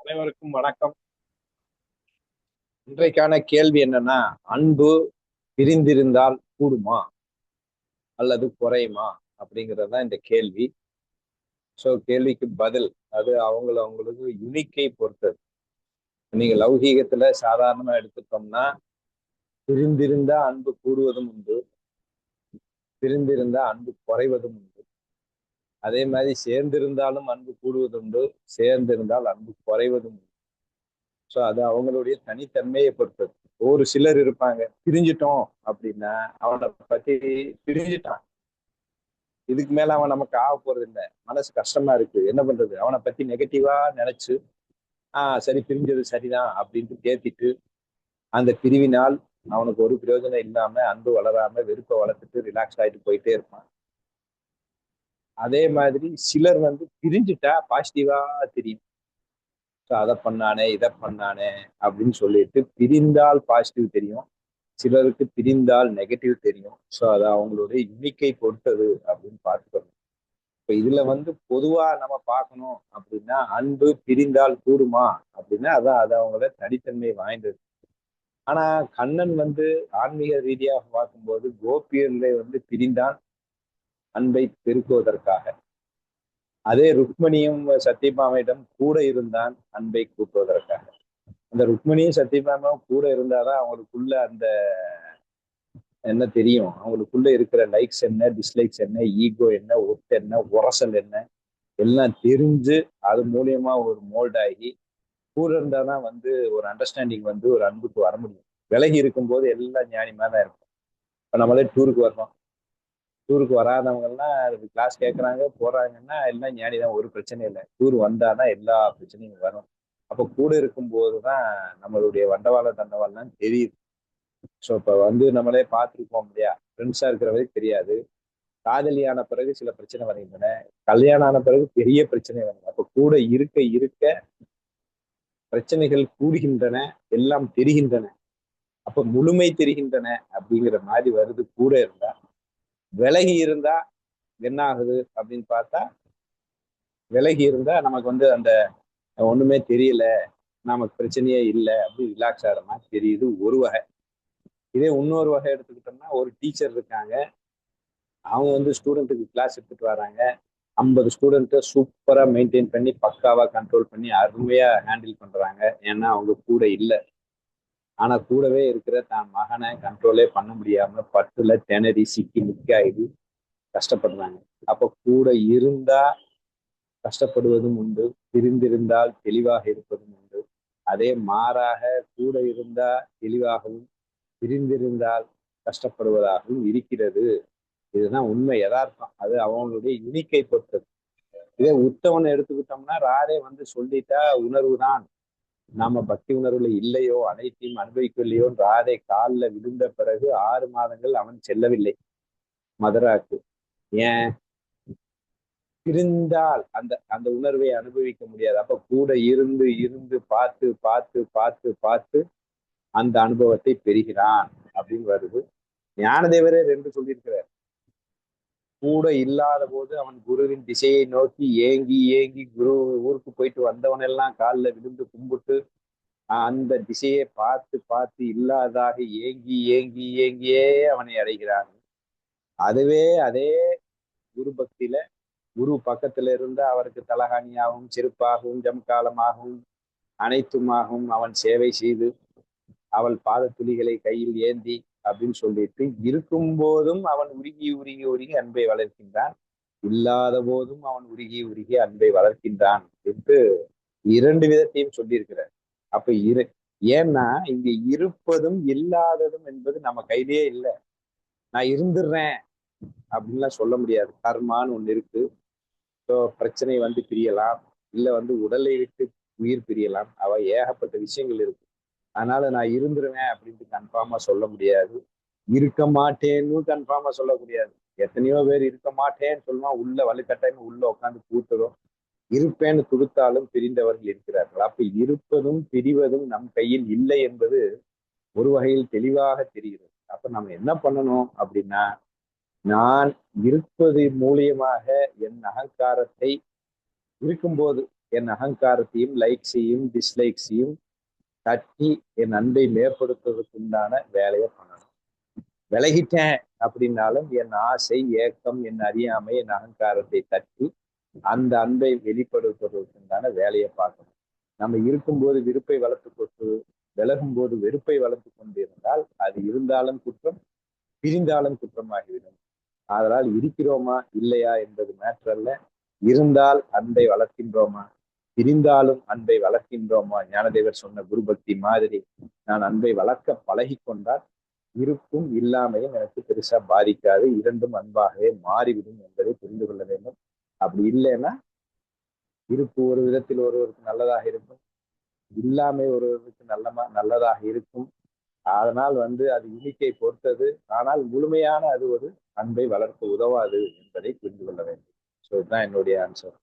அனைவருக்கும் வணக்கம். இன்றைக்கான கேள்வி என்னன்னா, அன்பு பிரிந்திருந்தால் கூடுமா அல்லது குறையுமா அப்படிங்கிறது தான் இந்த கேள்வி. கேள்விக்கு பதில் அது அவங்களுக்கு யுனிக்கை பொறுத்தது. நீங்க லௌகீகத்துல சாதாரணமா எடுத்துட்டோம்னா, பிரிந்திருந்தா அன்பு கூடுவதும் உண்டு, பிரிந்திருந்தா அன்பு குறைவதும் உண்டு. அதே மாதிரி சேர்ந்திருந்தாலும் அன்பு கூடுவதும் உண்டு, சேர்ந்திருந்தால் அன்பு குறைவதும் உண்டு. அது அவங்களுடைய தனித்தன்மையை பொறுத்தது. ஒரு சிலர் இருப்பாங்க, பிரிஞ்சிட்டோம் அப்படின்னா அவனை பத்தி பிரிஞ்சிட்டான், இதுக்கு மேல அவன் நமக்கு ஆக போறது இல்லை, மனசு கஷ்டமா இருக்கு, என்ன பண்றது, அவனை பத்தி நெகட்டிவா நினைச்சு சரி பிரிஞ்சது சரிதான் அப்படின்ட்டு தேத்திட்டு அந்த பிரிவினால் அவனுக்கு ஒரு பிரயோஜனம் இல்லாம அன்பு வளராம வெறுப்பை வளர்த்துட்டு ரிலாக்ஸ் ஆயிட்டு போயிட்டே இருப்பான். அதே மாதிரி சிலர் பிரிஞ்சுட்டா பாசிட்டிவா தெரியும். அதை பண்ணானே இதை பண்ணானே அப்படின்னு சொல்லிட்டு பிரிந்தால் பாசிட்டிவ் தெரியும், சிலருக்கு பிரிந்தால் நெகட்டிவ் தெரியும். அது அவங்களுடைய யுனிக்கை பொறுத்தது அப்படின்னு பார்த்துக்கணும். இப்ப இதுல பொதுவா நம்ம பார்க்கணும் அப்படின்னா, அன்பு பிரிந்தால் கூடுமா அப்படின்னா அதான் அது அவங்கள தனித்தன்மை வாய்ந்தது. ஆனா கண்ணன் ஆன்மீக ரீதியாக பார்க்கும்போது கோபியர்களை பிரிந்தான் அன்பை பெருக்குவதற்காக. அதே ருக்மணியும் சத்யபாமையிடம் கூட இருந்தான் அன்பை கூட்டுவதற்காக. அந்த ருக்மணியும் சத்யபாமாவும் கூட இருந்தாதான் அவங்களுக்குள்ள அந்த என்ன தெரியும், அவங்களுக்குள்ள இருக்கிற லைக்ஸ் என்ன, டிஸ்லைக்ஸ் என்ன, ஈகோ என்ன, ஒட்டு என்ன, உரசல் என்ன, எல்லாம் தெரிஞ்சு அது மூலியமா ஒரு மோல்ட் ஆகி கூட இருந்தாதான் ஒரு அண்டர்ஸ்டாண்டிங் ஒரு அன்புக்கு வர முடியும். விலகி இருக்கும்போது எல்லாம் ஞானிமா தான் இருக்கும். இப்ப நம்மளே டூருக்கு வர்றோம், டூருக்கு வராதவங்க எல்லாம் கிளாஸ் கேட்கறாங்க போறாங்கன்னா எல்லாம் ஞானி தான், ஒரு பிரச்சனை இல்லை. டூர் வந்தாதான் எல்லா பிரச்சனையும் வரும். அப்ப கூட இருக்கும்போதுதான் நம்மளுடைய வண்டவாள தண்டவாளம் தெரியுது. இப்ப நம்மளே பார்த்துருப்போம் இல்லையா, ஃப்ரெண்ட்ஸா இருக்கிற வரைக்கும் தெரியாது, காதலியான பிறகு சில பிரச்சனை வருகின்றன, கல்யாணம் ஆன பிறகு பெரிய பிரச்சனை வருது. அப்ப கூட இருக்க இருக்க பிரச்சனைகள் கூடுகின்றன, எல்லாம் தெரிகின்றன. அப்ப முழுமை தெரிகின்றன அப்படிங்கிற மாதிரி வருது கூட இருந்தா. விலகி இருந்தா என்ன ஆகுது அப்படின்னு பார்த்தா, விலகி இருந்தா நமக்கு அந்த ஒண்ணுமே தெரியல, நமக்கு பிரச்சனையே இல்லை அப்படி ரிலாக்ஸ் ஆகிற மாதிரி தெரியுது ஒரு வகை. இதே இன்னொரு வகை எடுத்துக்கிட்டோம்னா, ஒரு டீச்சர் இருக்காங்க, அவங்க ஸ்டூடெண்ட்டுக்கு கிளாஸ் எடுத்துட்டு வராங்க, 50 ஸ்டூடெண்ட்டை சூப்பரா மெயின்டைன் பண்ணி பக்காவா கண்ட்ரோல் பண்ணி அருமையா ஹேண்டில் பண்றாங்க. ஏன்னா அவங்க கூட இல்லை. ஆனா கூடவே இருக்கிற தான் மகனை கண்ட்ரோலே பண்ண முடியாம பட்டுல திணறி சிக்கி முக்காயிடு கஷ்டப்படுறாங்க. அப்ப கூட இருந்தா கஷ்டப்படுவதும் உண்டு, பிரிந்திருந்தால் தெளிவாக இருப்பதும் உண்டு. அதே மாறாக கூட இருந்தா தெளிவாகவும் பிரிந்திருந்தால் கஷ்டப்படுவதாகவும் இருக்கிறது. இதுதான் உண்மை, யதார்த்தம். அது அவங்களுடைய யுனிக்கை பொறுத்தது. இதே உத்தவனை எடுத்துக்கிட்டோம்னா, ராதே சொல்லிட்டா உணர்வு தான், நாம பக்தி உணர்வுல இல்லையோ அனைத்தையும் அனுபவிக்கலையோ, ராதை காலில் விழுந்த பிறகு 6 மாதங்கள் அவன் செல்லவில்லை மதுராக்கு. ஏன்? பிரிந்தால் அந்த அந்த உணர்வை அனுபவிக்க முடியாது. அப்ப கூட இருந்து இருந்து பார்த்து பார்த்து பார்த்து பார்த்து அந்த அனுபவத்தை பெறுகிறான் அப்படின்னு வருது. ஞானதேவரே 2 சொல்லியிருக்கிறார். கூட இல்லாத போது அவன் குருவின் திசையை நோக்கி ஏங்கி ஏங்கி குரு ஊருக்கு போயிட்டு வந்தவனெல்லாம் காலில் விழுந்து கும்பிட்டு அந்த திசையை பார்த்து பார்த்து இல்லாதாக ஏங்கி ஏங்கி ஏங்கியே அவனை அடைகிறான். அதுவே அதே குரு பக்தியில குரு பக்கத்துல இருந்து அவருக்கு தலகாணியாகவும் செருப்பாகவும் ஜம்காலமாகவும் அனைத்துமாகவும் அவன் சேவை செய்து அவள் பாத துளிகளை கையில் ஏந்தி அப்படின்னு சொல்லிட்டு இருக்கும் போதும் அவன் உருகி உருகி உருகி அன்பை வளர்க்கின்றான், இல்லாத போதும் அவன் உருகி உருகி அன்பை வளர்க்கின்றான் என்று 2 விதத்தையும் சொல்லியிருக்கிறார். அப்ப ஏன்னா இங்க இருப்பதும் இல்லாததும் என்பது நம்ம கையிலேயே இல்லை. நான் இருந்துடுறேன் அப்படின்லாம் சொல்ல முடியாது. கர்மான்னு ஒண்ணு இருக்கு. பிரச்சனை பிரியலாம், இல்ல உடலை விட்டு உயிர் பிரியலாம், ஏகப்பட்ட விஷயங்கள் இருக்கு. அதனால நான் இருந்துருவேன் அப்படின்ட்டு கன்ஃபார்மா சொல்ல முடியாது. இருக்க மாட்டேன்னு கன்ஃபார்மா சொல்ல முடியாது. எத்தனையோ பேர் இருக்க மாட்டேன்னு சொல்லுவான், உள்ள வலுக்கட்டாயம் உள்ள உட்காந்து கூட்டுறோம். இருப்பேன்னு கொடுத்தாலும் பிரிந்தவர்கள் இருக்கிறார்கள். அப்ப இருப்பதும் பிரிவதும் நம் கையில் இல்லை என்பது ஒரு வகையில் தெளிவாக தெரிகிறது. அப்ப நம்ம என்ன பண்ணணும் அப்படின்னா, நான் இருப்பது மூலியமாக என் அகங்காரத்தை இருக்கும்போது என் அகங்காரத்தையும் லைக்ஸையும் டிஸ்லைக்ஸையும் தட்டி என் அன்பை மேம்படுத்துவதற்கு உண்டான வேலையை பண்ணணும். விலகிட்டேன் அப்படின்னாலும் என் ஆசை, ஏக்கம், என் அறியாமை, என் அகங்காரத்தை தட்டி அந்த அன்பை வெளிப்படுத்துவதற்கு உண்டான வேலையை பார்க்கணும். நம்ம இருக்கும்போது விருப்பை வளர்த்து கொண்டு விலகும் போது வெறுப்பை வளர்த்து கொண்டிருந்தால் அது இருந்தாலும் குற்றம், பிரிந்தாலும் குற்றமாகிவிடும். அதனால் இருக்கிறோமா இல்லையா என்பது மேட்டர் அல்ல. இருந்தால் அன்பை வளர்க்கின்றோமா, பிரிந்தாலும் அன்பை வளர்க்கின்றோமா? ஞானதேவர் சொன்ன குருபக்தி மாதிரி நான் அன்பை வளர்க்க பழகி கொண்டால் இருக்கும் இல்லாமையும் எனக்கு பெருசா பாதிக்காது, இரண்டும் அன்பாகவே மாறிவிடும் என்பதை புரிந்து கொள்ள வேண்டும். அப்படி இல்லைன்னா இருப்பு ஒரு விதத்தில் ஒருவருக்கு நல்லதாக இருக்கும், இல்லாமை ஒருவருக்கு நல்லதாக இருக்கும். அதனால் அது எண்ணிக்கை பொறுத்தது. ஆனால் முழுமையான அது ஒரு அன்பை வளர்க்க உதவாது என்பதை புரிந்து கொள்ள வேண்டும். ஸோ இதுதான் என்னுடைய ஆன்சர்.